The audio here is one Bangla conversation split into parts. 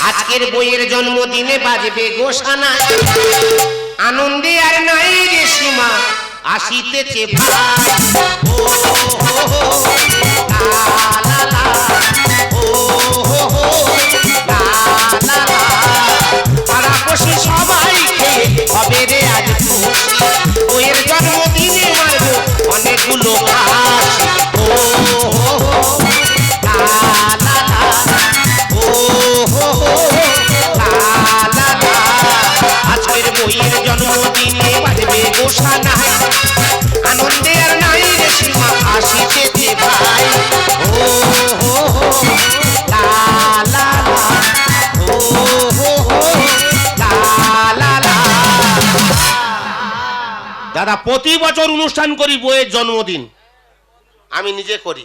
আজকের বইয়ের জন্মদিনে বাজবে গোসানা, আনন্দে আর নাই রে সীমা, আসিতেছে ভাই। ও হো হো লা লা লা, ও হো হো লা লা লা, পাড়া বসে সবাই খেয়ে হবে রে আজ খুশি, বইয়ের জন্মদিনে মারবো অনেকগুলো হাসি। ও হো হো লা লা লা, ও হো হো লা লা লা, আজকের বইয়ের জন্মদিনে বাজবে গোসানা, আনন্দে আর নাই রে সীমা, আসিতেছে ভাই। ও হো হো লা লা লা, ও হো হো লা লা লা। দাদা প্রতি বছর অনুষ্ঠান করি বইয়ের জন্মদিন, আমি নিজে করি,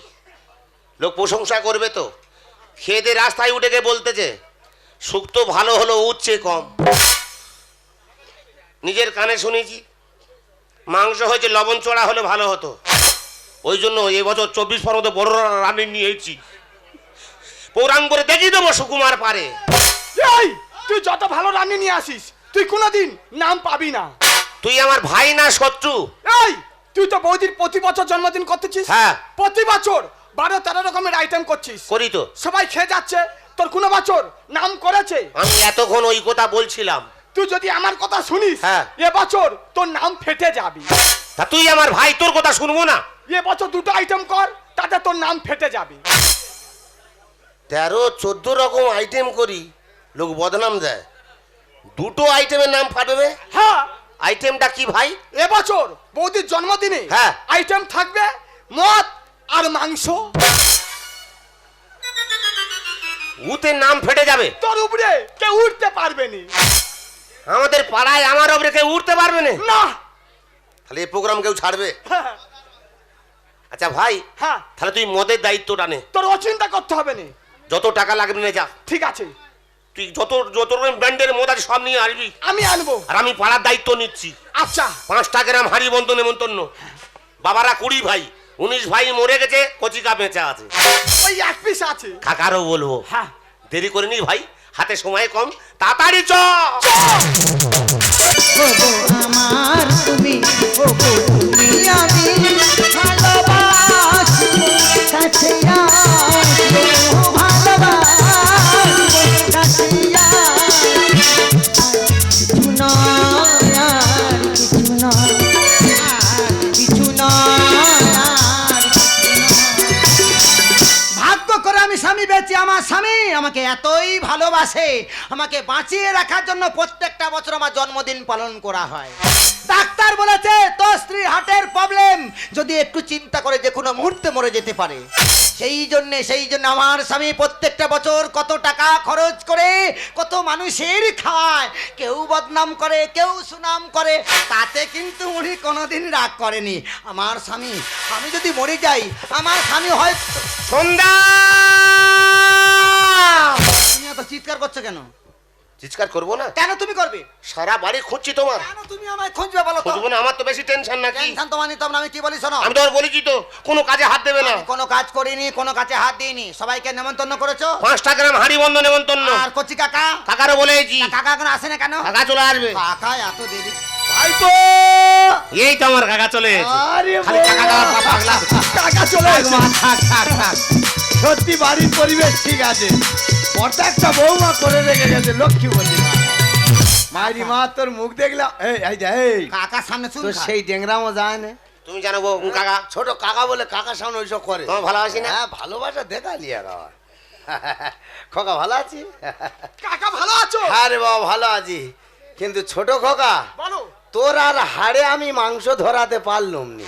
লোক প্রশংসা করবে তো। খেয়ে দিয়ে রাস্তায় উঠে গিয়ে বলতেছে শুক্তো ভালো হলো উঠছে কম। নিজের কানে শুনেছি মাংস হয়েছে লবণ চড়া হলে ভালো হতো, ওই জন্য এবছর 24 পরমতে বড় রান্নি নিয়েছি, পৌরাণ করে দেখিয়ে দেবো সুকুমার পারে। এই তুই যত ভালো রান্নি নিয়ে আসিস তুই কোনোদিন নাম পাবি না। তুই আমার ভাই না শত্রু? এই তুই তো বৌদির প্রতি বছর জন্মদিন করতেছিস। হ্যাঁ। প্রতি বছর 12-13 রকমের আইটেম করছিস। করি তো। সবাই খেয়ে যাচ্ছে, তোর কোনো বছর নাম করেছে? আমি এতক্ষণ ওই কথা বলছিলাম। তুই যদি আমার কথা শুনিস, হ্যাঁ, এবছর তোর নাম ফেটে যাবে। তা তুই আমার ভাই, তোর কথা শুনবো না? এবছর 2টো আইটেম কর, তাতে তোর নাম ফেটে যাবে। 13-14 রকম আইটেম করি, লোক বদনাম দেয়, 2টো আইটেমের নাম ফাটবে? হ্যাঁ। আইটেমটা কি ভাই? এবছর বৌদির জন্মদিনে হ্যাঁ আইটেম থাকবে মদ আর মাংস। উতে নাম ফেটে যাবে? তোর উপরে কেউ উঠতে পারবে না। আমাদের পাড়ায় আমার উপরে কেউ উঠতে পারবে না? না। তাহলে এই প্রোগ্রাম কেউ ছাড়বে? হ্যাঁ। আচ্ছা ভাই, হ্যাঁ, তাহলে তুই মদের দায়িত্বটা নে। তোর অচিন্তা করতে হবে না। যত টাকা লাগবে না যা। ঠিক আছে। তুই যত যত ব্র্যান্ডের মদ আছে সব নিয়ে আসবি, আমি আনবো। আর আমি পাড়ার দায়িত্ব নিচ্ছি। আচ্ছা। 5টা গ্রাম হাড়ি বন্ধন নেমন্তন্ন। বাবারা 20 ভাই, 19 ভাই মরে গেছে, কচিকা বেঁচে আছে, ওই এক পিস আছে। কাকারও বলবো। হ্যাঁ। দেরি করে নি ভাই, হাতে সময় কম, তাড়াতাড়ি চ। আমার তুমি তুমি আমি ভালোবাসবো, কাছে আসবো, ভালোবাসবো, কাছে কিছু নয় আর কিছু নয়, আর কিছু নয় আর ভাগ্য করে আমি স্বামী পেয়েছি। আমার স্বামী আমাকে এতই ভালোবাসে, আমাকে বাঁচিয়ে রাখার জন্য প্রত্যেকটা বছর আমার জন্মদিন পালন করা হয়। ডাক্তার বলেছে তোর স্ত্রীর হার্টের প্রবলেম, যদি একটু চিন্তা করে যে কোনো মুহূর্তে মরে যেতে পারে। সেই জন্য আমার স্বামী প্রত্যেকটা বছর কত টাকা খরচ করে কত মানুষের খাওয়ায়, কেউ বদনাম করে কেউ সুনাম করে, তাতে কিন্তু উনি কোনোদিন রাগ করেনি। আমার স্বামী, আমি যদি মরে যাই আমার স্বামী হয়। সন্ধ্যা! তুমি এত চিৎকার করছো কেন? চিৎকার করবো না কেন তুমি করবে? সারা বাড়ি খুঁজছি তোমার। কেন তুমি আমায় খুঁজবে বলো তো? খুঁজবো না, আমার তো বেশি টেনশন নাকি? টেনশন তোমার নিতে হবে না, আমি কি বলি শোনো। আমি তোমার বলেছি তো কোনো কাজে হাত দেবে না। আমি কোনো কাজ করিনি, কোনো কাজে হাত দিইনি। সবাইকে নেমন্তন্ন করেছো। 5টা গ্রাম হাড়ি বন্ধ নেমন্তন্ন। আর কচি কাকা? কাকারও বলেছি। কাকা এখন আসে না কেন? কাকা চলে আসবে। কাকা এত দেরি? ভাইপো! এই তো আমার কাকা চলে এসেছে। আরে খালি কাকা কাকা পাগলা। কাকা চলে এসেছে। থাক থাক থাক। সত্যি বাড়ির পরিবেশ ঠিক আছে, প্রত্যেকটা বৌমা করে রেখে গেছে, লক্ষ্মী বলি মায়েরি মা। তোর মুখ দেখলাম, এই কাকার সামনে শুন। তোর সেই ডেংরামও যায় না। তুমি জানো কাকা? ছোট কাকা বলে কাকার সামনে ওইসব করে। তোমার ভালোবাসি না? হ্যাঁ, ভালোবাসা দেখালি আর আমার। খোকা ভালো আছি? কাকা ভালো আছো? হ্যাঁ রে বাবা ভালো আছি, কিন্তু ছোট খোকা বলো, তোর আর হাড়ে আমি মাংস ধরাতে পারলাম নি।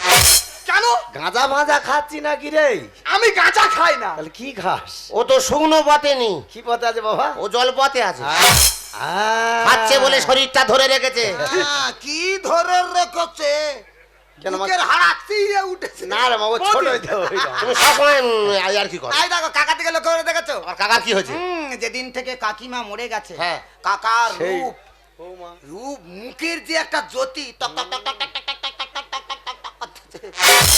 কেন? গাঁজা ভাজা খাচ্ছি নাকি রে? আমি গাঁজা খাই না। তাহলে কি খাস? ও তো শুকনো পথে নি। কি পথে আছে বাবা? ও জল পথে আছে। খাচ্ছে বলে শরীরটা ধরে রেখেছে। কি ধরে রেখেছে? কেন বুকের হাড় ছিঁড়ে উঠেছে। না রে বাবা, ছোট তুমি সবসময় আর কি করো? এই দেখো কাকা থেকে লক্ষ্য করে দেখেছো? আর কাকার কি হয়েছে? যেদিন থেকে কাকিমা মরে গেছে, হ্যাঁ, কাকার সেই রূপ রূপ মুখের যে একটা জ্যোতি টক টক টক টক টক টক টক টক টক টক টক টক টক করতেছে।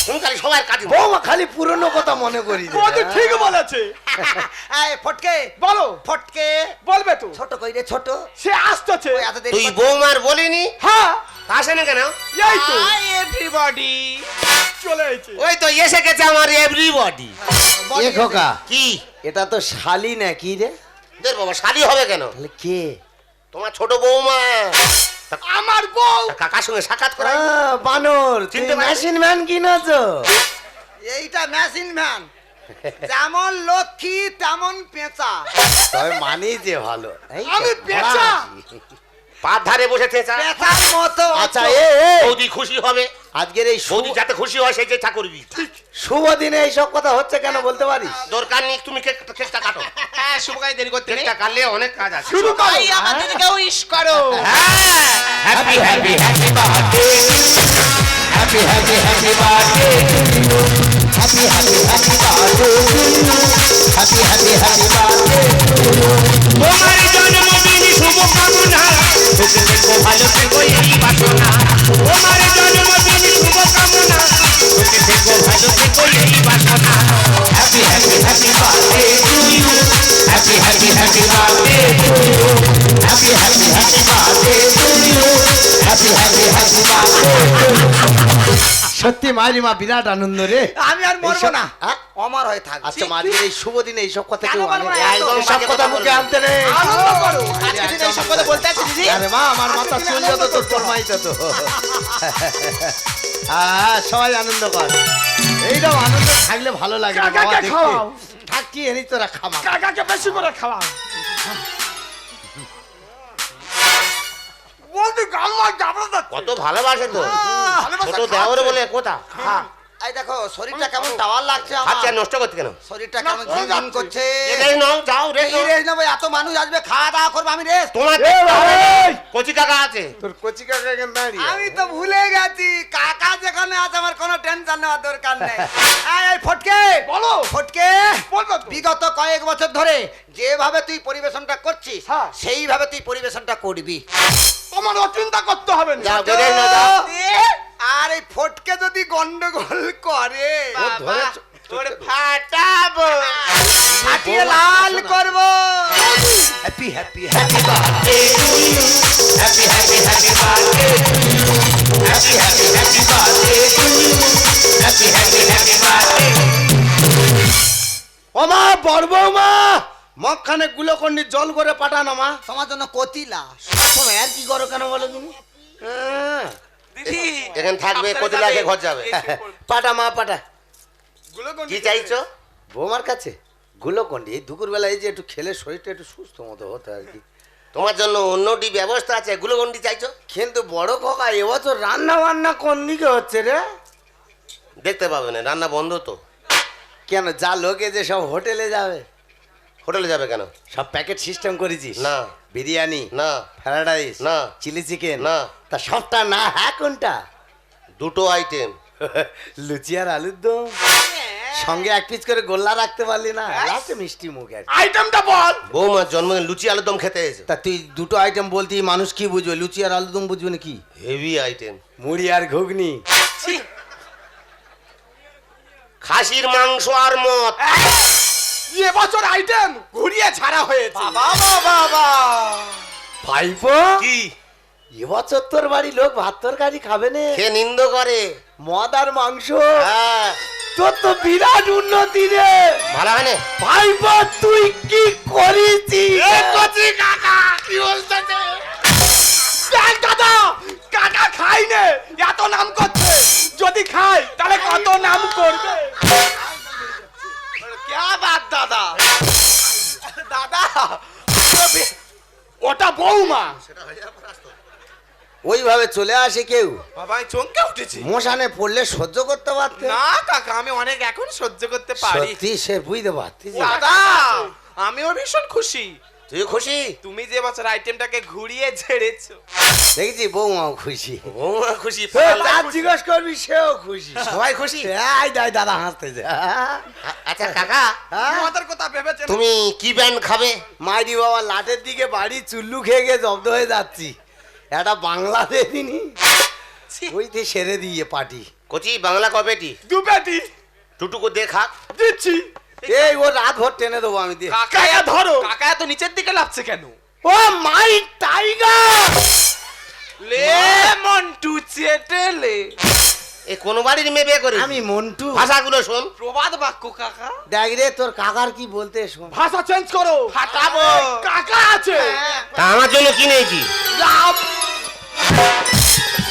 তুমি খালি সবার কাজ বৌমা খালি পুরনো কথা মনে করি দে। বৌদি ঠিক বলেছে। এই ফটকে বলো, ফটকে বলবে তো। ছোট কই রে ছোট সে আসতেছে। ওই এত দেরি তুই করছিস? বৌমার বলিনি হ্যাঁ, আসে না কেন? এই তো এভরিবডি চলে এসেছে। ওই তো এসে গেছে আমার এভরিবডি। এ খোকা কি এটা তো শালি না কি রে? দের বাবা শালি হবে কেন? তাহলে কে? তোমার ছোট বৌমা। আমার বউ। কাকার সঙ্গে সাক্ষাৎ করাই। বানর চিনতে চিনতে পারছি। মেশিন ম্যান কিনেছো? এইটা মেশিন ম্যান, যেমন লক্ষ্মী তেমন পেঁচা। তবে মানি যে ভালো। এই তো, আমি পেঁচা? পার ধারে বসে থেচা। পেঁচার মতো আচ্ছা অত। এ বৌদি খুশি হবে। আজকের এই বৌদি যাতে খুশি হয় সেই চেষ্টা করবি। শুভ দিনে এইসব কথা হচ্ছে কেন বলতে পারিস? দরকার নেই, তুমি কেকটা কাটো। হ্যাঁ শুভ কাজ দেরি করতে নেই কেকটা কাটলে অনেক কাজ আছে। শুরু করো। ভাই আমাদেরকে উইশ করো। Happy happy happy birthday. Happy happy happy birthday. Happy happy happy birthday. Happy happy happy birthday. তোমার জন্মদিন শুভ কামনা। সুখে থেকো ভালো থেকো এই বাসনা। তোমার জন্মদিন শুভ কামনা। সুখে থেকো ভালো থেকো এই বাসনা। Happy happy happy birthday to you. Happy happy happy birthday to you. Happy happy happy birthday to you. Happy happy happy birthday. সত্যি মায়ের মা বিরাট আনন্দ রে। আমি আর মরবো না, হ্যাঁ? অমর হয়ে থাকবো। আচ্ছা মাঝে এই শুভ দিনে এইসব কথা কেন কেউ বলবো আনে? না? একদম সব কথা মুখে আনতে নেই। আনন্দ করো। আজকে দিন এইসব কথা বলতে আছে দিদি। আরে মা আমার মাথা চুল যত তোর ফরমাইতে তো। সবাই আনন্দ কর। এইটাও আনন্দ থাকলে ভালো লাগে না বাবা কাকাকে দেখতে। খাওয়াও। থাকি এনি তোরা খামা। কাকাকে বেশি করে খাওয়া। বৌদি গাম্মা গাবড়া যাচ্ছে। কত ভালোবাসে তো। ভালোবাসা ছোট দেওয়ার বলে কথা। এই দেখো শরীরটা কেমন টাওয়ার লাগছে আমার। আচ্ছা নষ্ট করতে কেন? শরীরটা কেমন ঝিমঝিম করছে। রেস্ট নাও, যাও রেস্ট এই নাও। রেস্ট নেবো, এত মানুষ আসবে, খাওয়া দাওয়া করবো, আমি রেস্ট। তোমার এই! কচি কাকা আছে। তোর কচি কাকা কেন দাঁড়িয়ে? আমি তো ভুলে গেছি, কাকা যেখানে আছে আমার কোনো টেনশন নেওয়ার দরকার নেই। এই ফটকে বলো। ফটকে, বলবো তো। বিগত কয়েক বছর ধরে যেভাবে তুই পরিবেশনটা করছিস, হ্যাঁ। সেইভাবে তুই পরিবেশনটা করবি। তোমার চিন্তা করতে হবে না। যাও বেরিয়ে নাও, যাও। আর এই ফটকে যদি গন্ডগোল করে, ধরে তোর ফাটাবো। ফাটিয়ে লাল করবো। Happy happy happy happy happy happy birthday. Happy happy happy birthday to you. Happy happy happy birthday. ও মা বড় বৌমা মগখানে গুলোকন্ডি জল করে পাঠানো মা। তোমার জন্য কতিলা। সময় আর কি করো কেন বলো তুমি? দিদি এখানে থাকবে, কতিলাকে ঘর যাবে। পাঠা মা পাঠা। কি চাইছো? বৌমার কাছে গুলোকন্ডি এই দুপুরবেলা এই যে একটু খেলে শরীরটা একটু সুস্থ মতো হতো আর কি। তোমার জন্য অন্যটি ব্যবস্থা আছে, গ্লুকন্ডি চাইছো? কিন্তু বড় খোকা এবছর রান্না বান্না কোন দিকে হচ্ছে রে? দেখতে পাবে না, রান্না বন্ধ তো। কেন যা লোকে যে সব হোটেলে যাবে, হোটেলে যাবে কেন? সব প্যাকেট সিস্টেম করেছিস? না। বিরিয়ানি না। ফ্রাইড রাইস না। চিলি চিকেন না। তা সবটা না, হ্যাঁ কোনটা? দুটো আইটেম। লুচি আর আলুর দম সঙ্গে এক পিস করে গোল্লা রাখতে পারলি না? লাস্টে মিষ্টি মুখ আর কি। আইটেমটা বল। বৌমার জন্মদিন লুচি আলুদম খেতে এসে। তা তুই দুটো আইটেম বলতি মানুষ কি বুঝবে? লুচি আর আলুর দম বুঝবে না কি? Heavy item. মুড়ি আর ঘুগনি। খাসির মাংস আর মদ। এবছর আইটেম ঘুরিয়ে ছাড়া হয়েছে। বাবা বাবা ভাইপো কি এবছর তোর বাড়ি লোক ভাত তরকারি খাবে না, খেয়ে নিন্দ করে। মদ আর মাংস। হ্যাঁ, তোর তো বিরাট উন্নতি রে ভালো হয় না? ভাইপো। তুই কি করেছিস? কাকা কি বলতেছে? দেখ দাদা, কাকা খাই নে, এত নাম করছে। যদি খাই তাহলে কত নাম করবে। क्या बात दादा? दादा ওটা বৌমা। ওইভাবে চলে আসে কেউ? বাবা আমি চমকে উঠেছি। মশানে পড়লে সহ্য করতে পারতে? না কাকা আমি অনেক এখন সহ্য করতে পারি। সত্যি সে বুঝতে পারতি যে? দাদা আমিও ভীষণ খুশি। তুই খুশি? তুমি যে বছর আইটেমটাকে ঘুরিয়ে ঝেড়েছো। দেখেছি বৌমাও খুশি। বৌমা খুশি, তার জিজ্ঞেস করবি সেও খুশি। সবাই খুশি। এই দাই দাদা হাসতেছে। আচ্ছা কাকা, আমাদের কথা ভেবেছে। তুমি কি ব্যান্ড খাবে? মাইরি বাবা লাটের দিকে বাড়ি চুল্লু খেয়ে গিয়ে জব্দ হয়ে যাচ্ছি। একটা বাংলা দেখিনি ওইতে সেরে দিয়ে পার্টি। কচি বাংলা কবেটি 2 পেটি টুটুকু দেখা দিচ্ছি। এই ও রাত ভর টেনে দেবো আমি দিয়ে। কাকা ধরো। কাকা এত নিচের দিকে লাফছে কেন? ও মাই টাইগার! লে মন্টু চেটেলে। এ কোন বাড়ির মেয়ে বিয়ে করে আমি মন্টু। ভাষাগুলো শোন। প্রবাদ বাক্য কাকা। দেখ রে তোর কাকার কি বলতে শোন। ভাষা চেঞ্জ করো। ফাটাবো। কাকা আছে। তা আমার জন্য কি নেছি? লাভ।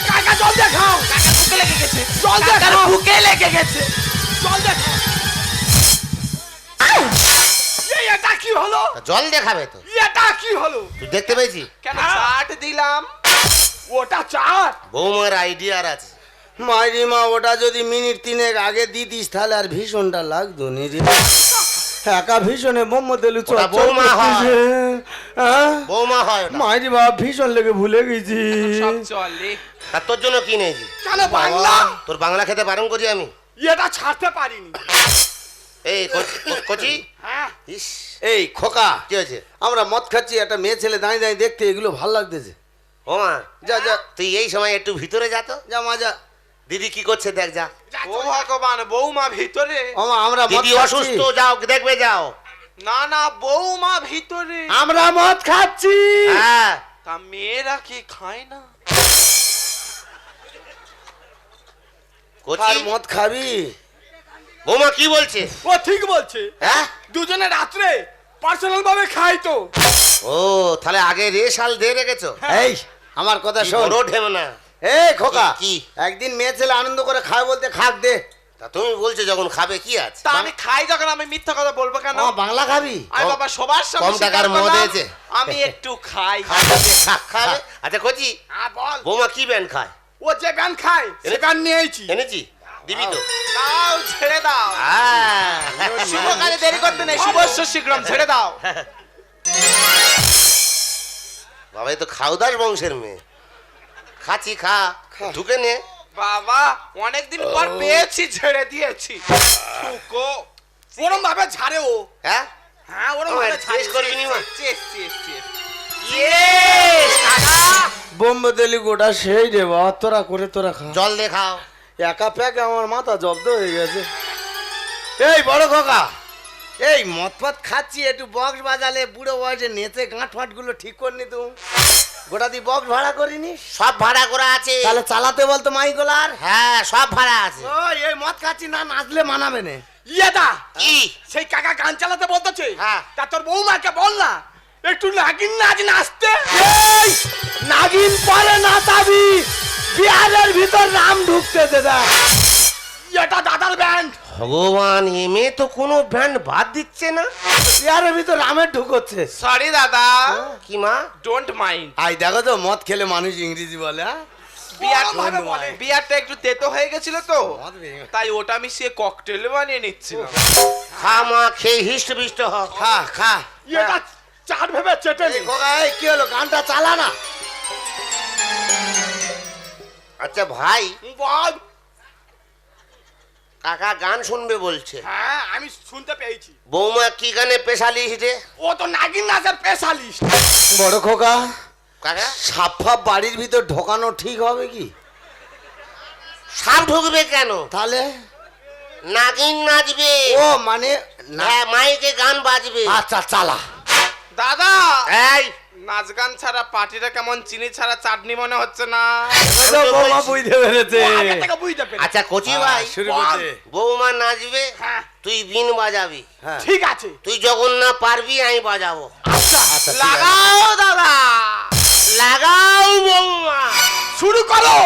কাকা জল দেখাও। কাকা বুকে লেগে গেছে। জল কাকার দেখাও। বুকে লেগে গেছে। জল দেখাও। এটা কি হলো? তা জল দেখাবে তো। এটা কি হলো? তুই দেখতে পেয়েছি? কেন চাট দিলাম? ওটা চার। বৌমার আইডিয়ার আছে। মাইরি মা ওটা যদি মিনিট 3 আগে দিতিস তাহলে আর ভীষণটা লাগতো নি রে। একা ভীষণে মোহাম্মদ আলী ওটা বৌমা হয়। হ্যাঁ বৌমা হয় ওটা। মাইরি মা ভীষণ লেগে ভুলে গেছি। সব চলে। তা তোর জন্য কি নেছি? কেন বাংলা? তোর বাংলা খেতে বারণ করি আমি। এটা ছাড়তে পারিনি। এই কচি হ্যাঁ। ইস এই খোকা, কি হয়েছে? আমরা মদ খাচ্ছি, একটা মেয়ে ছেলে দাঁড়িয়ে দাঁড়িয়ে দেখতে এগুলো ভাল লাগতেছে। ও মা যা যা তুই এই সময় একটু ভিতরে যা তো। যা মা যা। দিদি কি করছে দেখ যা। ও ভগবান, বৌমা ভিতরে। ওমা আমরা মদ দিদি খাচ্ছি। অসুস্থ, যাও দেখবে যাও। না না, বৌমা ভিতরে। আমরা মদ খাচ্ছি। হ্যাঁ তা মেয়েরা কি খায় না? কচি আর মদ খাবি? বৌমা কি বলছে? ও ঠিক বলছে। হ্যাঁ দুজনে রাত্রে পার্সোনাল ভাবে খাই তো। ও তাহলে আগে রেশাল দিয়ে রেখেছো? এই আমার কথা শোন। বড় ঢেম না। এই খোকা, কি? একদিন মেয়ে ছেলে আনন্দ করে খায় বলতে খাক দে। তা তুমি বলছো যখন খাবে কি আছে? তা আমি খাই যখন, আমি মিথ্যা কথা বলবো কেন? ও বাংলা খাবি? আরে বাবা, সবার সামনে কম টাকার স্বীকার মদ করলাম, হয়েছে। আমি একটু খাই। খাবে। আচ্ছা কচি হ্যাঁ বল। বৌমা কি ব্যান্ড খায়? ও যে ব্যান খায় সে ব্যান নিয়ে আইছি। এনেছি দিবি তো? দাও, ছেড়ে দাও। শুভকালে দেরি করতে নেই, শুভস্য শীঘ্রম, ছেড়ে দাও। বাবা এই তো খাউদাস বংশের মেয়ে। খাচ্ছি খা, ঢুকে নে। বাবা অনেকদিন পর পেয়েছি, ছেড়ে দিয়েছি। ঠুকো। ওরম ভাবে ছাড়ে ও। হ্যাঁ হ্যাঁ ওরম ও, ভাবে ছাড়ে। চেস করবি নি মা? Chess, chess, chess. ইয়েস কাকা, বোম্বে তেলি গোটা সেই রে বাবা, তোরা করে তোরা খা। জল দেখাও। একা প্যাকে আমার মাথা জব্দ হয়ে গেছে। এই বড় খোকা, এই মদ ফদ খাচ্ছি, একটু বক্স বাজালে বুড়ো বয়সে নেচে গাঁট ফাট গুলো ঠিক করনি তুই? গোটা দিয়ে বক্স ভাড়া করিনি? সব ভাড়া করা আছে। তাহলে চালাতে বলতো মাইকোলার। হ্যাঁ সব ভাড়া আছে। ওই এই মদ খাচ্ছি না, নাচলে মানাবে না। ইয়েদা কি? সেই কাকা গান চালাতে বলতেছে। হ্যাঁ। তা তোর বৌমাকে বল না একটু নাগিন নাচ নাচতে। এই নাগিন পরে নাচাবি, বিহারের ভিতর নাম ঢুকতেছে। দেখ এটা দাদার ব্যান্ড। ভগবান এমে তো কোনো ব্যান্ড বাদ দিচ্ছে না। বিহারের ভিতর রামের ঢুকছে। সরি দাদা, কি মা? Don't mind. আই দেখো তো মদ খেলে মানুষ ইংরেজি বলে। হ্যাঁ? ভাবে বলে। বিয়ারটা একটু তেতো হয়ে গেছিল তো, মদ ভেঙে- তাই ওটা মিশিয়ে ককটেল বানিয়ে নিচ্ছিলাম। খা মা, খেয়ে হিষ্ট বিষ্ট হ। খা খা। এটা চাট ভেবে চেটে নি। এই খোকা, এই কি হলো? গানটা চালা না। আচ্ছা ভাই, বল। কাকা গান শুনবে বলছে। হ্যাঁ আমি শুনতে পেয়েছি। বৌমা কি গানে স্পেশালিস্ট রে? ও তো নাগিন নাচের স্পেশালিস্ট। বড় খোকা, কাকা সাপ ফাপ বাড়ির ভিতর ঢোকানো ঠিক হবে কি? সাপ ঢুকবে কেন? তাহলে নাগিন নাচবে। ও মানে না। হ্যাঁ, মাইকে গান বাজবে। আচ্ছা চালা। দাদা, এই নাচ গান ছাড়া পার্টিটা কেমন চিনি ছাড়া চাটনি মনে হচ্ছে না? তো বৌমা বুঝতে পেরেছে। ও আগে থেকে বুঝতে পেরেছি। আচ্ছা কচি ভাই, শুরু করতে। বৌমা নাচবে, হ্যাঁ তুই বিন বাজাবি। হ্যাঁ। ঠিক আছে। তুই যখন না পারবি আমি বাজাবো। আচ্ছা, ঠিক আছে। লাগাও দাদা, লাগাও বৌমা। শুরু করো।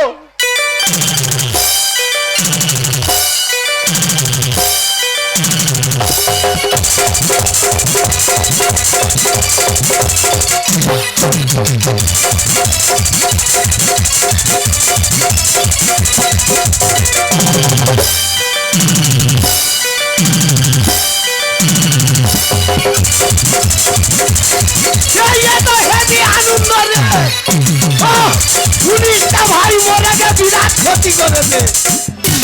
পুলিশটা ভাই মরে গে বিরাট ক্ষতি করেছে।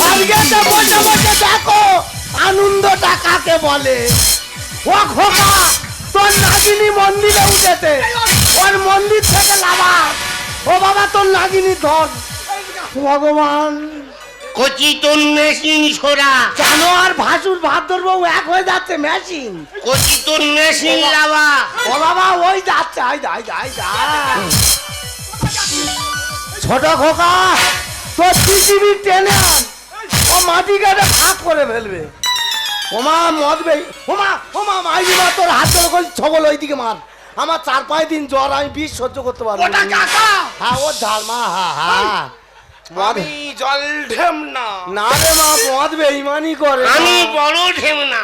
আজকে তো বসে বসে দেখো আনন্দটা কাকে বলে। ও খোকা, তোর নাগিনী মন্দিরে উঠেছে, ওর মন্দির থেকে লাভা। ও বাবা তোর নাগিনী ধন। ভগবান কচি তোর মেশিন ছোড়া, জানো আর ভাসুর ভাদ্র বউ এক হয়ে যাচ্ছে মেশিন। কচি তোর মেশিন লাভা। ও বাবা ওই যাচ্ছে, আই যা, আই যা, আই যা। ছোট খোকা তোর পৃথিবী টেনে আন, ও মাটি কাটে ভাগ করে ফেলবে। ওমা মদবে, ওমা ওমা মাইজিমা তোর হাত ধরে কই ছবল ওইদিকে মার। আমার 4-5 দিন জ্বর, আমি বিষ সহ্য করতে পারবো না। ওটা কাকা। হ্যাঁ ও ধারমা, হ্যাঁ হ্যাঁ মদ আমি জল ঢেম না। না রে মা, মদ বেঈমানি করে। আমি বড় ঢেম না।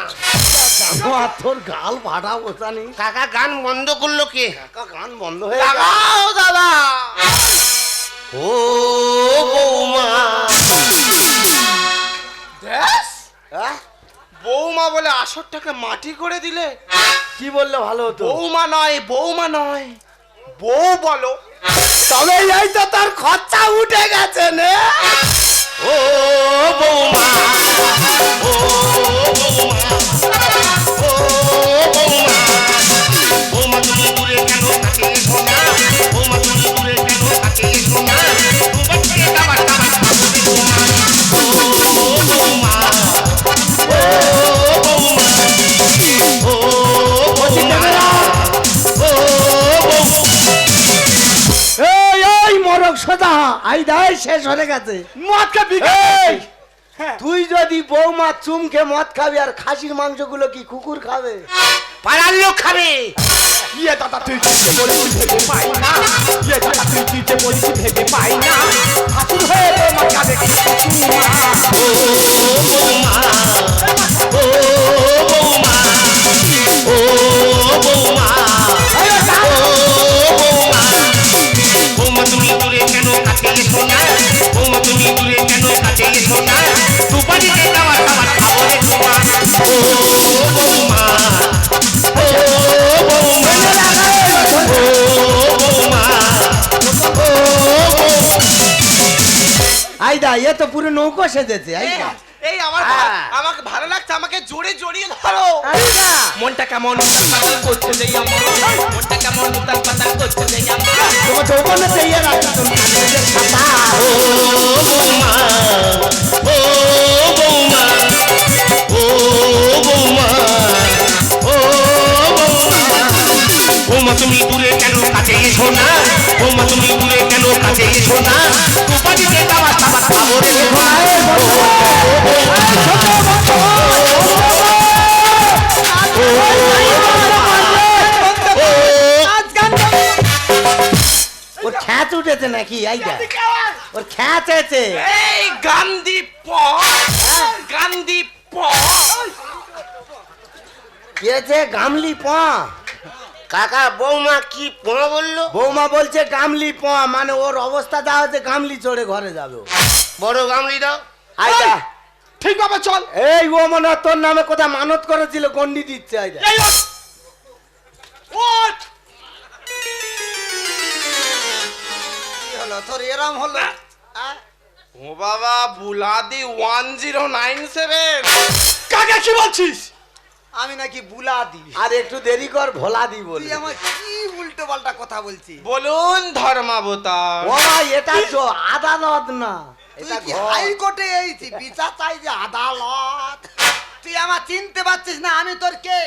আমার তোর গাল ফাটা বসানি। কাকা গান বন্ধ করলো কে? কাকা গান বন্ধ হয়ে গেল। লাগাও দাদা। ও বৌমা, দেখ হ্যাঁ? বৌমা বলে আসরটাকে মাটি করে দিলে। কি বললে ভালো হতো? বৌমা নয়, বৌমা নয়, বউ বলো। তবে এই তো তার খরচা উঠে গেছে নে। ও বৌমা, ও বৌমা, ও বৌমা, বৌমা তুমি দূরে কেন কাছে এসো না? বৌমা তুমি দূরে কেন কাছে এসো না? তোমার ছেলে কাবার কাবার খাবো রে বৌমা। ও বৌমা, ও বৌমা, ও বৌমা, ও বৌমা। এই এই মরক সোজা আই দাই শেষ হয়ে গেছে। মদকে বিকে। এই, তুই যদি বৌমা চুমকে মদ খাবি আর খাসির মাংসগুলো কি কুকুর খাবে? পাড়ার লোক খাবে। ইয়ে দাদা তুই যে বলিস ভেবে পাই না। ইয়ে দাদা তুই যে বলিস ভেবে পাই না। হাতুর হয়ে বৌমা কাঁদে চুমা। ও বৌমা, ও বৌমা, ও বৌমা, ও বৌমা, বৌমা তুমি দূরে কেন কাছে এসো না? বৌমা তুমি দূরে কেন কাছে এসো না? দুপারিতে খাবার খাবার খাবো রে তোমা। ও বৌমা, ও বৌমা, ও বৌমা, ও বৌমা। আইদা এ তো পুরো নৌকো সেজেছে। আইদা এই আমার আমাকে ভালো লাগছে, আমাকে জোরে জড়িয়ে ধরো। আইদা মনটা কেমন উতাল পাতাল করছে যে আমার, মনটা কেমন উতাল পাতাল করছে যে আমার। তোমার যৌবনে দিয়ে রাখা তুমি ছাতা। ও বৌমা, ও বৌমা, ও বৌমা, ও বৌমা, বৌমা তুমি দূরে কেন কাছে এসো না? বৌমা তুমি দূরে কেন কাছে এসো না? দুপারিতে খাবার খাবার খাবো রে তোমা। ওর খ্যাচ উঠেছে নাকি? আইদা ওর খ্যাচ আছে। এই গান্ধী প, গান্ধী প। কি আছে? গামলি প। কাকা বৌমা কি পোয়া বললো? বৌমা বলছে গামলি প, মানে ওর অবস্থা যা হচ্ছে গামলি চড়ে ঘরে যাবে ও। বড় গামলি দাও। আইদা ঠিক বাবা চল। এই ও মনে হয় তোর নামে কোথায় মানত করেছিল, গন্ডি দিচ্ছে। আইদা এই ওঠ। ওঠ। কি হলো তোর এরম হলো? ও বাবা বুলাদি 1097। কাকা কি বলছিস? আমি নাকি বুলা দি? আর একটু দেরি কর, ভোলা দি বলি। তুই আমার কি উল্টো পাল্টা কথা বলছিস? বলুন ধর্মাবতার। ও ভাই এটা তো আদালত না, তুই এটা কি ঘর। হাইকোর্টে এইছি বিচার চাই যে আদালত? তুই আমার চিনতে পারছিস না আমি তোর কে?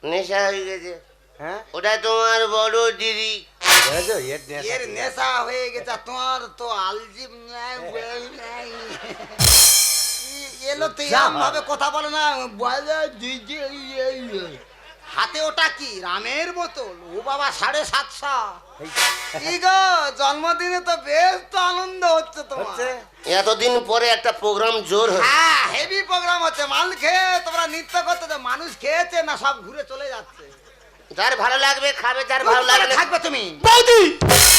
নেশা হয়ে গেছে। হ্যাঁ ওটা তোমার বড় দিদি। দেখো, এর নেশা এর কি? নেশা হয়ে গেছে তোমার তো আলজিম এলো তুই এরম ভাবে কথা বলে না। হাতে ওটা কি রামের বোতল? ও বাবা 750। কি গো জন্মদিনে তো বেশ তো আনন্দ হচ্ছে তোমার। হচ্ছে? এতদিন পরে একটা প্রোগ্রাম জোর হচ্ছে। হ্যাঁ হেভি প্রোগ্রাম হচ্ছে। মাল খেয়ে তোমরা নৃত্য করতে তো মানুষ খেয়েছে না সব ঘুরে চলে যাচ্ছে। যার ভালো লাগবে খাবে, যার ভালো লাগবে না। থাকবে তুমি। বৌদি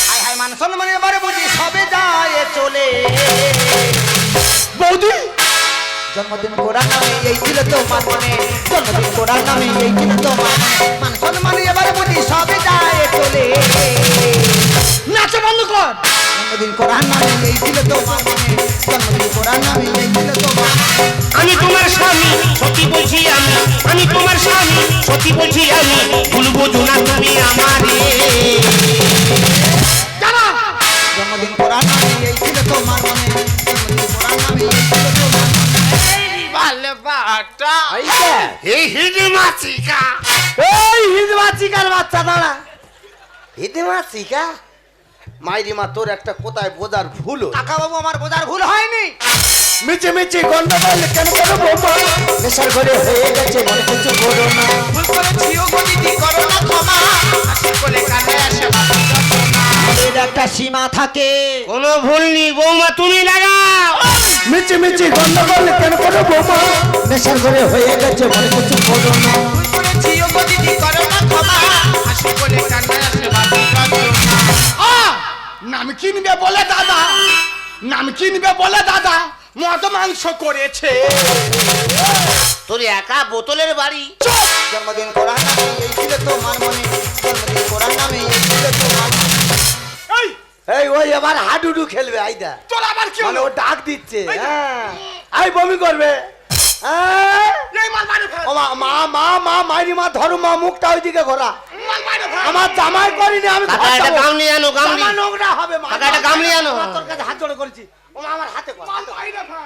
হাই হাই মান সম্মান এবারে বুঝি সবে যায় চলে। বৌদি জন্মদিন করার নামে এই ছিল তোমার মনে, জন্মদিন করার নামে এই ছিল তোমার মনে। মান সম্মান এবারে বুঝি সবে যায় চলে। নাচা বন্ধ কর। জন্মদিন করার নামে এই ছিল তোমার মনে, জন্মদিন করার নামে এই ছিল তোমার মনে। আমি তোমার স্বামী সত্যি বলছি আমি, আমি তোমার স্বামী সত্যি বলছি আমি, ভুলবো না তুমি আমারে। জন্মদিন করার নামে এই ছিল তোমার মনে, জন্মদিন করার নামে হিদিমা চিকা। এই হিদিমা চিকার বাচ্চা দাঁড়া। হিদিমা চিকা মাইরি মা, তোর একটা কোথায় বোঝার ভুল হলো। কাকা বাবু আমার বোঝার ভুল হয়নি। মিচি মিচি গন্ডগোল কেন করো বৌমা, নেশার ঘরে হয়ে গেছে মনে কিছু করো না। ভুল করেছি ও গো দিদি করো না ক্ষমা, হাসি বলে কানে আসে বাকি যন্ত্রণা। এর একটা সীমা থাকে। কোনো ভুল নেই বৌমা, তুমি লাগাও। মিচি মিচি গন্ডগোল কেন করো বৌমা, নেশার ঘরে হয়ে গেছে মনে কিছু করো না। ভুল করেছি ও গো দিদি করো না ক্ষমা, হাসি বলে কানে আসে বাকি যন্ত্রণা। নাম কিনবে বলে দাদা, নাম কিনবে বলে দাদা মদ মাংস করেছে। তোর একা বোতলের বাড়ি। জন্মদিন করার নামে এই ছিল তোমার মনে, জন্মদিন করার নামে এই ছিল তোমার মনে। এই এই ওই আবার হাডুডু খেলবে আইদা, তোর আবার কি মানে হলো? ও ডাক দিচ্ছে। হ্যাঁ আই বমি করবে। হ্যাঁ। এই মাল মারে ফেল, ও মা মা মা মা মাইরি মা ধরো মা, মুখটা ওইদিকে ঘোরা। মাল মারে ফেল। আমার জামাই করিনি আমি। কাকা ঘর এটা যাবো। গামলি আনো, গামলি। জামা নোংরা হবে মা। কাকা, এটা গামলি আনো। আমার তোর কাছে হাত জোড়ে করেছি। ও মা আমার হাতে কর। মাল মারে ফেল।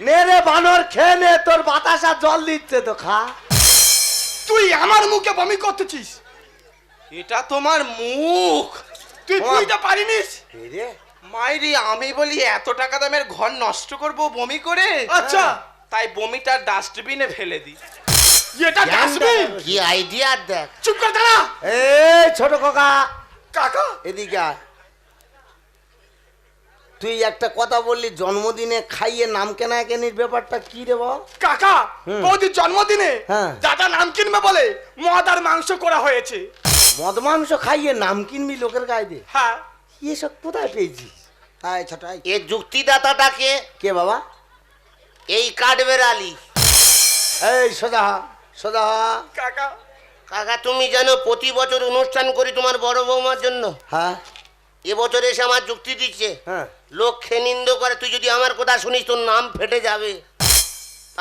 নে রে বানর, খেয়ে নে, তোর বাতাসা জল দিচ্ছে তো খা। তুই আমার মুখে বমি করতেছিস, এটা তোমার মুখ। তুই বুঝতে পারিনিস? এই রে মাইরি আমি বলি এত টাকা দামের ঘর নষ্ট করব বমি করে, আচ্ছা তাই বমিটা ডাস্টবিনে ফেলে দিই। এটা ডাস্টবিন। কি আইডিয়া দেখ। চুপ কর দাঁড়া। এই ছোট কাকা কাকা এদিকে আয়। তুই একটা কথা বললি জন্মদিনে খাইয়ে নাম কেনাকানির ব্যাপারটা কি রে বল? কাকা, বৌদির জন্মদিনে হ্যাঁ। দাদা নাম কিনবে বলে মদ আর মাংস করা হয়েছে। মদ মাংস খাইয়ে নাম কিনবি লোকের গায়ে দিয়ে? হ্যাঁ এসব কোথায় পেয়েছিস? আয় ছোট আয়। এ যুক্তিদাতাটাকে কে বাবা? এই কাঠবের আলী। এই সোজা হ, সোজা হ। কাকা, কাকা তুমি জানো প্রতি বছর অনুষ্ঠান করি তোমার বড় বৌমার জন্য। হ্যাঁ এবছর এসে আমার যুক্তি দিচ্ছে, হ্যাঁ লোক খেনিন্দ করে, তুই যদি আমার কথা শুনিস তোর নাম ফেটে যাবে।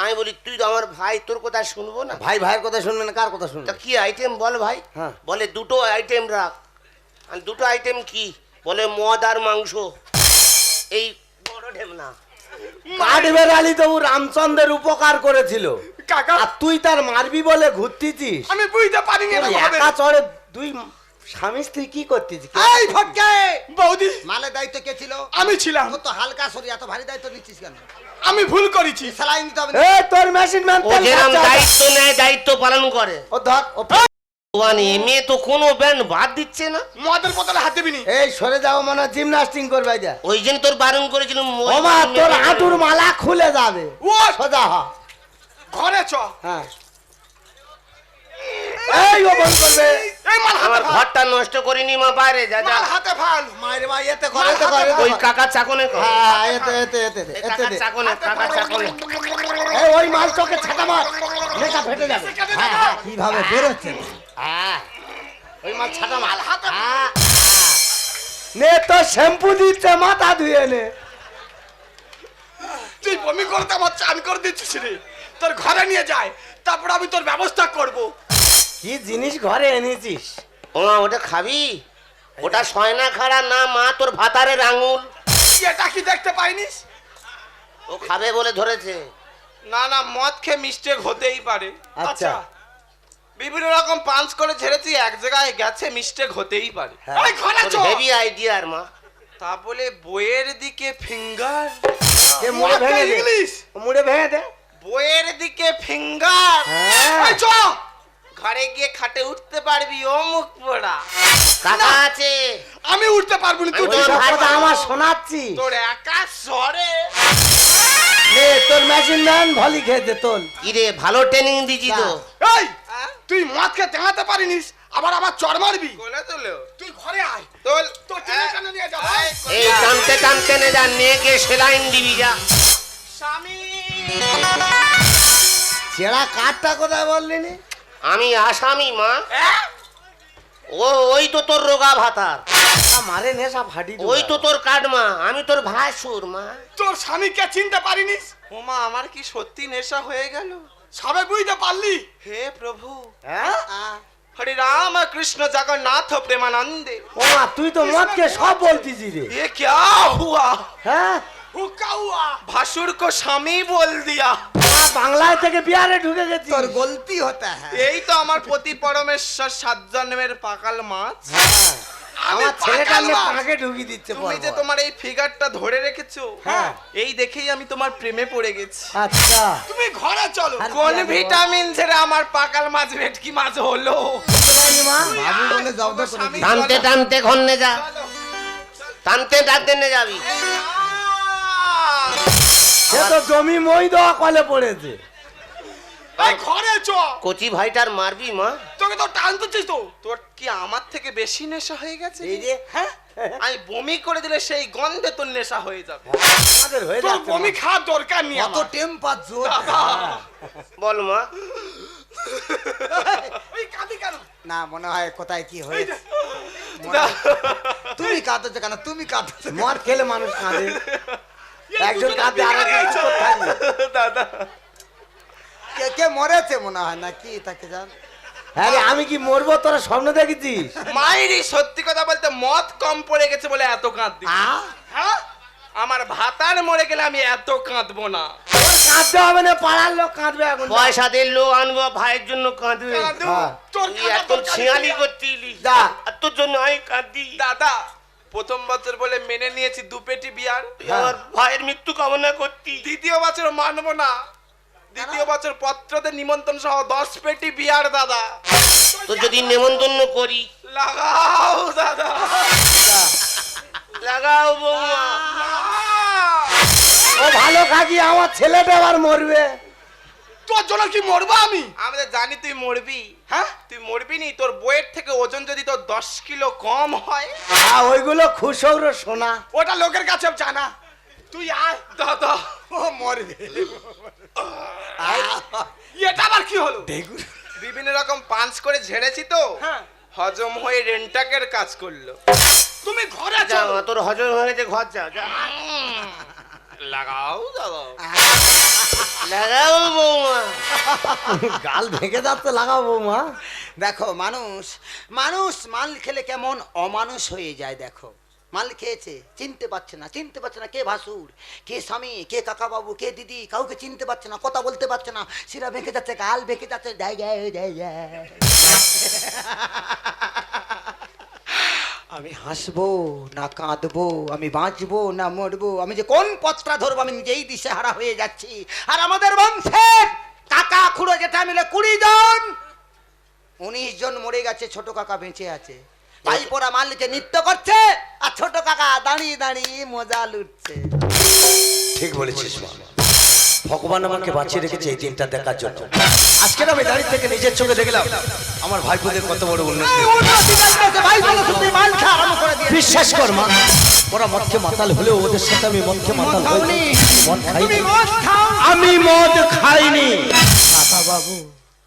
আমি বলি তুই তো আমার ভাই, তোর কথা শুনবো না? ভাই ভাইয়ের কথা শুনবে না, কার কথা শুনবে? তা কি আইটেম বল ভাই? হ্যাঁ। বলে দুটো আইটেম রাখ। আর দুটো আইটেম কি? বলে মদ আর মাংস। এই বড় ঢেমনা। কাঠবের আলী তবু রামচন্দ্রের উপকার করেছিল, কাকা আর তুই তার মারবি বলে ঘুরতিছিস। আমি বুঝতে পারিনি এরকম হবে। একা চড়ে দুই স্বামী স্ত্রী কি করতিছিস? এই ফটকে, বৌদি মালের দায়িত্ব কে ছিল? আমি ছিলাম, তোর তো হালকা শরীর, এত ভারী দায়িত্ব নিচ্ছিস কেন? আমি ভুল করেছি। স্যালাইন দিতে হবে না? এ তোর মেশিন ম্যান ও যেরকম দায়িত্ব নেয় দায়িত্ব পালন করে। ও ধর ও মানে মেয়ে তো কোনো ব্যান্ড বাদ দিচ্ছে না। মদের বোতলে হাত দিবি নি। এই সরে যাও, মনে জিমনাস্টিং করবে যা। ওই জন্য তোর বারণ করেছিলাম। ও মা তোর হাঁটুর মালা খুলে যাবে। ও সোজা হ। ঘরে চ। হ্যাঁ এই ও বন্ধ করবে। এই মাল আমার হাতে ফাল, ঘরটা নষ্ট করিনি মা, বাইরে যা যা। মাল হাতে ফাল। মায়ের মা এতে করে এতে করে ওই কাকা চাকনে কর। হ্যাঁ এতে এতে এতে এই এতে কাকা দে। চাকনে, কাকা চাকনে। এই ওই মাল চোখে ছাতা মার, নেশা ফেটে যাবে। হ্যাঁ হ্যাঁ, কিভাবে বেরোচ্ছে? হ্যাঁ ওই মাল ছাতা মার। মাল হাতে ফাল। হ্যাঁ। নে তো শ্যাম্পু দিচ্ছে, মাথা ধুয়ে নে। তুই বমি করতে আমার চান করে দিচ্ছিস রে। তোর ঘরে নিয়ে যায়, তারপর আমি তোর ব্যবস্থা করব। কি জিনিস ঘরে এনেছিস? ও মা ওটা খাবি? ওটা সয়না খাড়া না মা, তোর ভাতারের আঙুল। এটা কি দেখতে পাইনিস? ও খাবে বলে ধরেছে। না না, মদ খেয়ে মিস্টেক হতেই পারে। আচ্ছা বিভিন্ন রকম পাঞ্চ করে ছেড়েছি, এক জায়গায় গেছে, মিস্টেক হতেই পারে। হ্যাঁ। এই ঘরে চ। হেভি আইডিয়ার মা। তা বলে বইয়ের দিকে ফিঙ্গার, এ মুড়ে ভেঙে দে, ইংলিশ। মুড়ে ভেঙে দে। বইয়ের দিকে ফিঙ্গার। হ্যাঁ এই চ। ঘরে গিয়ে খাটে উঠতে পারবি ও মুখ পোড়া। কাকা আছে। আমি উঠতে পারবো না, তুই আমি ওই উঠে সব ভাই কথা বাবা। আমার শোনাচ্ছি। তোর একা সরে। নে তোর মেশিন ম্যান ভলি খেয়েছে তোল। ইরে ভালো ট্রেনিং দিছি তো। এই তুই মদ খেয়ে দেখাতে পারিনিস, আবার আবার চড় মারবি। কোলে তোলো তুই ঘরে আয়, তোল। তোর টেনে টেনে নিয়ে যাবো। এই টানতে টানতে নে যা, নিয়ে গিয়ে সেলাইন দিবি যা। স্বামী ছেঁড়া কাঠটা কোথায় বললি নি? আমি আসামি মা। ও ওই তো তোর রোগা ভাতার, মারে নেশা ফাটি দেবো। ওই তো তোর কাটমা, আমি তোর ভাসুর মা। তোর স্বামীকে চিনতে পারিনিস? ওমা আমার কি সত্যি নেশা হয়ে গেল? সবে বুঝতে পারলি? হে প্রভু, হ্যাঁ হরে রাম কৃষ্ণ জগন্নাথ প্রেমানন্দে। ও মা তুই তো মদকে সব বলতিস রে। ये क्या हुआ? হ্যাঁ भासुर को স্বামী বল দিয়া। বাংলায় থেকে বিহারে ঢুকে গেছি। তোর গলতি হতা হ্যাঁ। এই তো আমার প্রতি পরমেশ্বর 7 জন্মের পাকাল মাছ। আমার ছেলেটা পাকে ঢুকি দিচ্ছে। তুমি যে তোমার এই ফিগারটা ধরে রেখেছো, হ্যাঁ। এই দেখেই আমি তোমার প্রেমে পড়ে গেছি। আচ্ছা তুমি ঘরে চলো। কোন ভিটামিন ছেড়ে আমার পাকাল মাছ ভেটকি মাছ হলো? বাবু বলে জব্দ করে দিই। টানতে টানতে ঘন্নে যা, টানতে টানতে নে যাবি। সে তো জমি মই দেওয়া কলে পড়েছে। এই ঘরে চ। কচি ভাইটার মারবি মা? তোকে তো টানতেছিস তো। তোর কি আমার থেকে বেশি নেশা হয়ে গেছে? এই যে হ্যাঁ, আমি বমি করে দিলে সেই গন্ধে তোর নেশা হয়ে যাবে। আমাদের হয়ে তোর যাচ্ছে। বমি খাওয়ার দরকার নেই কত আমার। টেম্পার জোর। বল মা। ওই কাঁদি কেন? না মনে হয় কোথায় কি এই হয়েছে। যে, তুমি কাঁদছো কেন? তুমি কাঁদছো কেন? মদ খেলে মানুষ কাঁদে। এই একজন দুজনে কাঁদে আর বিয়ে একজন করেছো। চুপ থাকবে। দাদা কে কে মরেছে মনে হয় নাকি তাকে জান। হ্যাঁ রে, আমি কি মরবো তোরা স্বপ্ন দেখেছিস? মায়েরই সত্যি কথা বলতে মদ কম পড়ে গেছে বলে এত কাঁদছি। হ্যাঁ? আমার ভাতার মরে গেলে আমি এত কাঁদবো না। তোর কাঁদতে হবে না, পাড়ার লোক কাঁদবে এখন। পয়সা দিয়ে লোক আনবো, ভাইয়ের জন্য কাঁদবে। কাঁদু। হ্যাঁ। তোর তুই কাঁদার এত দরকার ছিয়ালি নেই। করছিলি, যা। আর তোর জন্য আমি কাঁদি। দাদা প্রথম বছর বলে মেনে নিয়েছি 2 পেটি বিয়ার, তুই আমার ভাইয়ের মৃত্যু কামনা করতি। দ্বিতীয় বছর মানবো না। দ্বিতীয় বছর পত্রতে নিমন্ত্রণ সহ 10 পেটি বিয়ার দাদা। তো যদি নেমন্তন্ন করি, লাগাও দাদা, লাগাও বৌমা। ও ভালো খাকি, আমার ছেলেটা আবার মরবে। তোর জন্য কি মরবো আমি? আমি তো জানি তুই মরবি। হ্যাঁ? তুই মরবি নি, তোর বইয়ের থেকে ওজন যদি তোর 10 কিলো কম হয়। ওইগুলো খুশৌর সোনা। ওটা লোকের কাছে জানা। তুই আয়। দাদা ও মরবে। এটা আবার কি হলো? বিভিন্ন রকম পাঞ্চ করে ঝেড়েছি তো, হ্যাঁ। হজম হয়ে রেন্টাকের কাজ করলো। তুমি ঘরে যা চলো। মা, তোর হজম হয়ে গেছে, ঘর যা, যা। লাগাও দাদা। লাগাও বৌমা। গাল ভেঙে যাচ্ছে, লাগাবো মা। দেখো মানুষ মানুষ মাল খেলে কেমন অমানুষ হয়ে যায়। দেখো মাল খেয়েছে, চিনতে পারছে না, চিনতে পারছে না কে ভাসুর, কে স্বামী, কে কাকা বাবু, কে দিদি, কাউকে চিনতে পারছে না, কথা বলতে পারছে না, শিরা ভেঙে যাচ্ছে, গাল ভেঙে যাচ্ছে। আমি হাসবো না কাঁদবো, আমি বাঁচবো না মরবো, আমি যে কোন পথটা ধরবো আমি নিজেই দিশেহারা হয়ে যাচ্ছি। আর আমাদের বংশের কাকা খুড়ো যেটা মিলে 20 জন, 19 জন মরে গেছে, ছোট কাকা বেঁচে আছে। ভাইপোরা মালিকে নৃত্য করছে আর ছোট কাকা দাঁড়িয়ে দাঁড়িয়ে মজা লুটছে। ঠিক বলেছিস মা। ভগবান আমাকে বাঁচিয়ে রেখেছে এই দিনটা দেখার জন্য। আজকে আমি দাঁড়িয়ে থেকে নিজের চোখে দেখলাম আমার ভাইপোদের কত বড় উন্নতি। বিশ্বাস কর মা, ওরা মদকে মাতাল হলেও ওদের সাথে আমি মদকে মাতাল হইনি। মদ খাইনি, আমি মদ খাইনি। কাকা বাবু,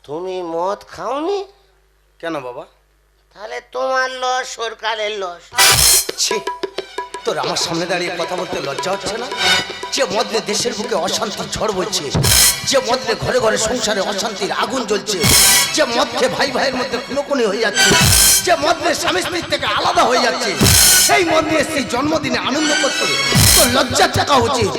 তুমি মদ খাওনি? কেন বাবা? তাহলে তোমার লস, সরকারের লস। ছি, তোর আমার সামনে দাঁড়িয়ে কথা বলতে লজ্জা হচ্ছে না? যে মদলে দেশের বুকে অশান্তি ঝড় বইছে, যে মদলে ঘরে ঘরে সংসারে অশান্তির আগুন জ্বলছে, যে মদকে ভাই ভাইয়ের মধ্যে খুনোখুনি হয়ে যাচ্ছে, যে মদলে স্বামী স্ত্রীর থেকে আলাদা হয়ে যাচ্ছে, সেই মদ নিয়ে স্ত্রীর জন্মদিনে আনন্দ করতে তোর লজ্জা থাকা উচিত।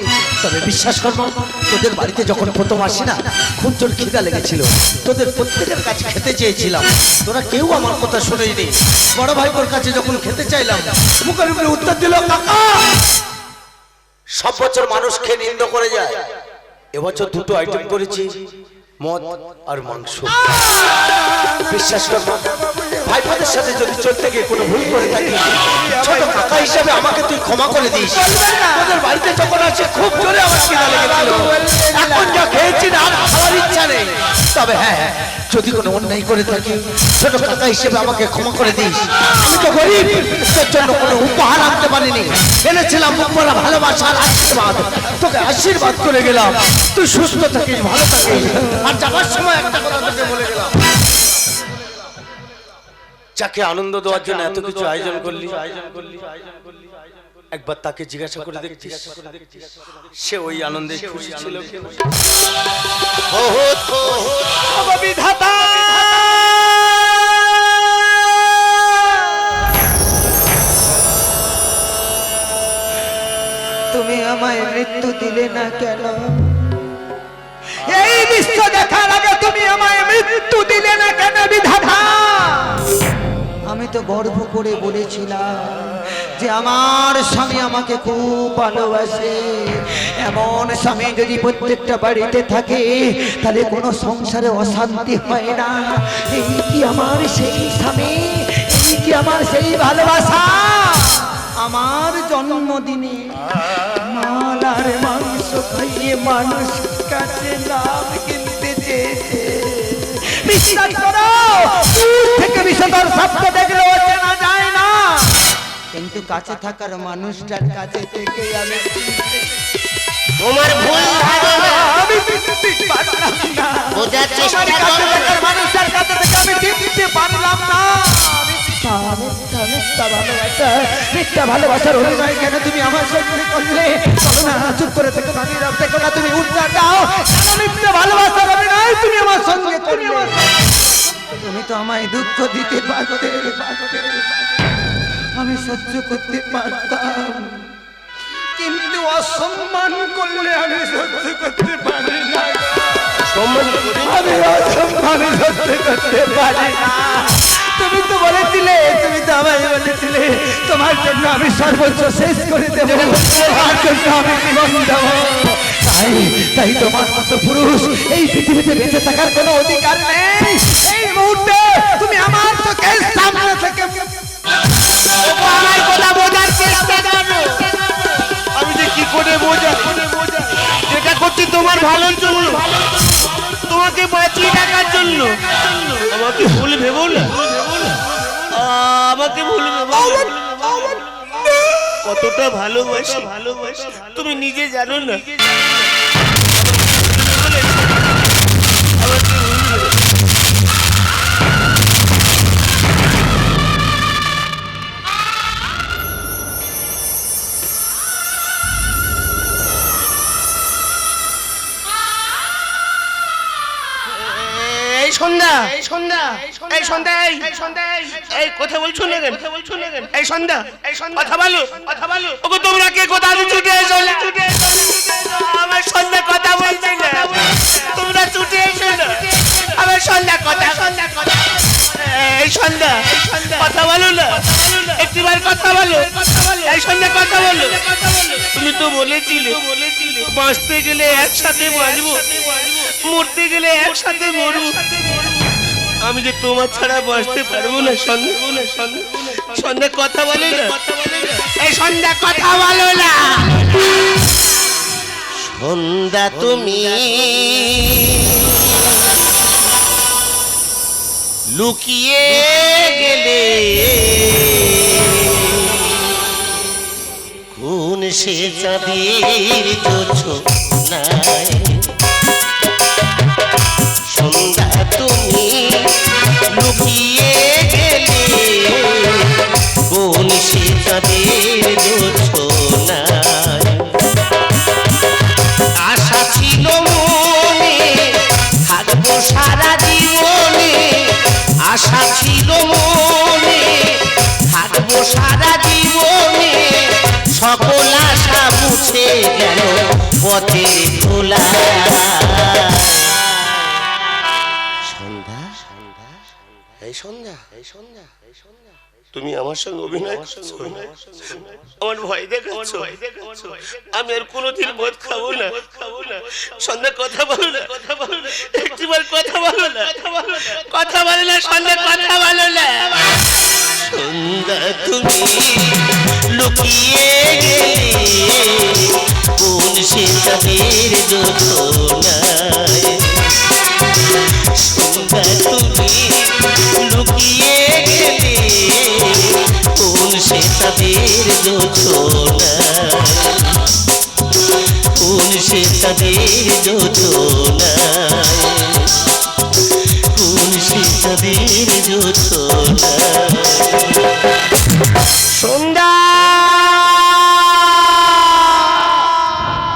তবে বিশ্বাস কর মা, তোদের বাড়িতে যখন প্রথম আসি না, খুব জোর খিদা লেগেছিল। তোদের প্রত্যেকের কাছে খেতে চেয়েছিলাম, তোরা কেউ আমার কথা শুনেনি। বড় ভাইপোর কাছে যখন খেতে চাইলাম, মুখের উপরে উত্তর দিল কাকা। সব বছর মানুষকে নিন্দা করে যায়, এবছর 2টো আইটেম করেছি, মদ আর মাংস। বিশ্বাস কর মা, ভাইপোদের সাথে যদি চলতে গিয়ে কোনো ভুল করে থাকি, ছোট কাকা হিসাবে আমাকে তুই ক্ষমা করে দিস। তোদের বাড়িতে যখন আছে খুব জোরে আমার খিদা লেগেছিল, এখন যা খেয়েছি না আর খাওয়ার ইচ্ছা নেই। তবে হ্যাঁ, যদি কোনো অন্যায় করে থাকি, ছোট কাকা হিসেবে আমাকে ক্ষমা করে দিস। আমি তো গরিব, তোর জন্য কোনো উপহার আনতে পারিনি, এনেছিলাম মুখ ভরা ভালোবাসার আশীর্বাদ। তোকে আশীর্বাদ করে গেলাম, তুই সুস্থ থাকিস, ভালো থাকিস। আর যাবার সময় একটা কথা তোকে বলে গেলাম, যাকে আনন্দ দেওয়ার জন্য এত কিছু আয়োজন করলি, একবার তাকে জিজ্ঞাসা করে দেখছিস সে ওই আনন্দে খুশি ছিল কিনা? বিধাতা তুমি আমায় মৃত্যু দিলে না কেন? এই দৃশ্য দেখার আগে তুমি আমায় মৃত্যু দিলে না কেন বিধাতা? আমি তো গর্ব করে বলেছিলাম যে আমার স্বামী আমাকে খুব ভালোবাসে। এমন স্বামী যদি প্রত্যেকটা বাড়িতে থাকে তাহলে কোনো সংসারে অশান্তি হয় না। এই কি আমার সেই স্বামী? এই কি আমার সেই ভালোবাসা? আমার জন্মদিনে মাল আর মাংস খাইয়ে মানুষ কাছে নাম কিনতে চেয়েছে। বিশ্বাস করো, দূর থেকে বিষধর শব্দ দেখলেও চেনা যায় না, কিন্তু কাছে থাকার মানুষটার কাছে থেকে আমি তোমার ভুল ধারণা আমি চিনতে পারলাম না। বোঝার চেষ্টা আমার কাছে করো। থাকার মানুষটার কাছে থেকে আমি চিনতে পারলাম না। মিথ্যা ভালোবাসার অভিনয় কেন তুমি আমার সঙ্গে করলে? চলো না, চুপ করে থেকে আমি দেখো না, তুমি উত্তর দাও। কেন মিথ্যা ভালোবাসার অভিনয় তুমি আমার সঙ্গে করলে? তুমি তো আমায় দুঃখ দিতে পারতে, আমি সহ্য করতে পারতাম, কিন্তু অসম্মান করলে আমি সহ্য করতে পারি না। আমি অসম্মান সহ্য করতে পারি না। তুমি তো বলেছিলে, তুমি তো আমায় বলেছিলে তোমার জন্য আমি সর্বোচ্চ শেষ করে দেব, তোমার জন্য আমি জীবন দেব। তাই তোমার মতো পুরুষ এই পৃথিবীতে বেঁচে থাকার কোনো অধিকার নেই। এই মুহূর্তে তুমি আমার চোখের সামনে থেকে আমার কথা বোঝার চেষ্টা করো। আমি যে কি করে বোঝাই? যেটা করছি তোমার ভালোর জন্য, তোমাকে বাঁচিয়ে রাখার জন্য। আমাকে ভুল ভেবো না, আমাকে ভুল ভেবো না। কতটা ভালোবাসি তুমি নিজে জানো না। এই কথা বলছো না কেন? এই সন্ধ্যা কথা বলো। ওগো তোমরা কে কোথা ছুটে এসো? আমার সন্ধ্যা কথা বলছে না, তোমরা ছুটে এসো না। আমার সন্ধ্যা কথা, এই সন্ধ্যা কথা বলো না, একটিবার কথা বলো। এই সন্ধ্যা কথা বলো। তুমি তো বলেছিলে বাঁচতে গেলে একসাথে বাঁচবো, মরতে গেলে একসাথে মরবো। আমি যে তোমার ছাড়া বাঁচতে পারবো না। সন্ধ্যা কথা বলে না, এই সন্ধ্যা কথা বলো না। সন্ধ্যা তুমি লুকিয়ে গেলে কোন সে চাঁদের জোছনায়? সন্ধ্যা তুমি লুকিয়ে গেলে কোন সে চাঁদের জোছনায়? আশা ছিল মনে থাকবো সারা জীবনে, আশা ছিল মনে থাকবো সারা জীবনে। সকল আশা মুছে গেল পথের ধুলায়। তুমি আমার সঙ্গে অভিনয় করছো, আমার ভয় দেখাচ্ছো। আমি আর কোনোদিন মদ খাবো না। সন্ধ্যা কথা বলো না, একটিবার কথা বলো না, কথা বলো না। সন্ধ্যা কথা বলো না। সন্ধ্যা তুমি লুকিয়ে গেলে কোন সে চাঁদের জোছনায়? সন্ধ্যা তুমি লুকিয়ে গেলে কোন সে চাঁদের জোছনায়? কোন সে চাঁদের জোছনায়? কোন সে চাঁদের জোছনায়?